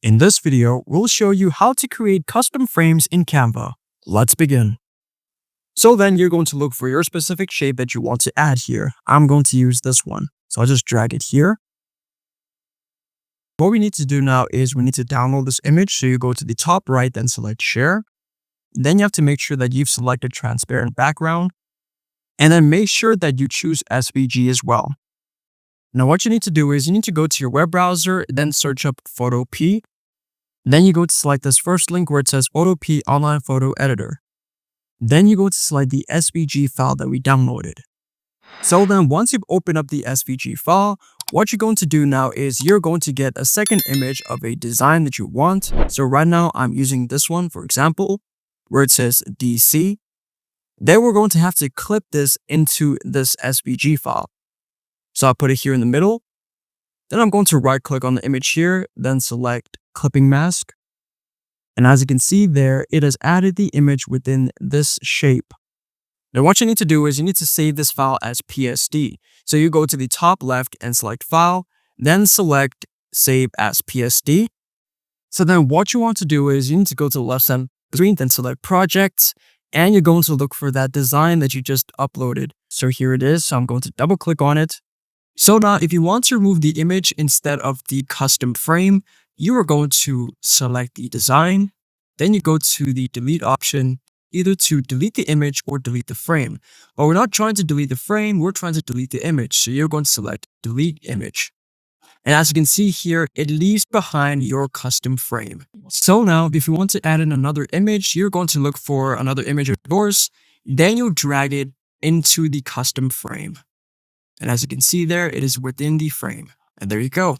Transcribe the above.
In this video, we'll show you how to create custom frames in Canva. Let's begin. So then you're going to look for your specific shape that you want to add here. I'm going to use this one. So I'll just drag it here. What we need to do now is we need to download this image. So you go to the top right, then select share. Then you have to make sure that you've selected transparent background. And then make sure that you choose SVG as well. Now what you need to do is you need to go to your web browser, then search up Photopea. Then you go to select this first link where it says Photopea Online Photo Editor. Then you go to select the SVG file that we downloaded. So then once you've opened up the SVG file, what you're going to do now is you're going to get a second image of a design that you want. So right now I'm using this one, for example, where it says DC. Then we're going to have to clip this into this SVG file. So I'll put it here in the middle. Then I'm going to right click on the image here, then select clipping mask. And as you can see there, it has added the image within this shape. Now what you need to do is you need to save this file as PSD. So you go to the top left and select file, then select save as PSD. So then what you want to do is you need to go to the left side screen, then select projects, and you're going to look for that design that you just uploaded. So here it is. So I'm going to double click on it. So now if you want to remove the image instead of the custom frame, you are going to select the design. Then you go to the delete option, either to delete the image or delete the frame. But we're not trying to delete the frame, we're trying to delete the image. So you're going to select delete image. And as you can see here, it leaves behind your custom frame. So now if you want to add in another image, you're going to look for another image of yours. Then you'll drag it into the custom frame. And as you can see there, it is within the frame. And there you go.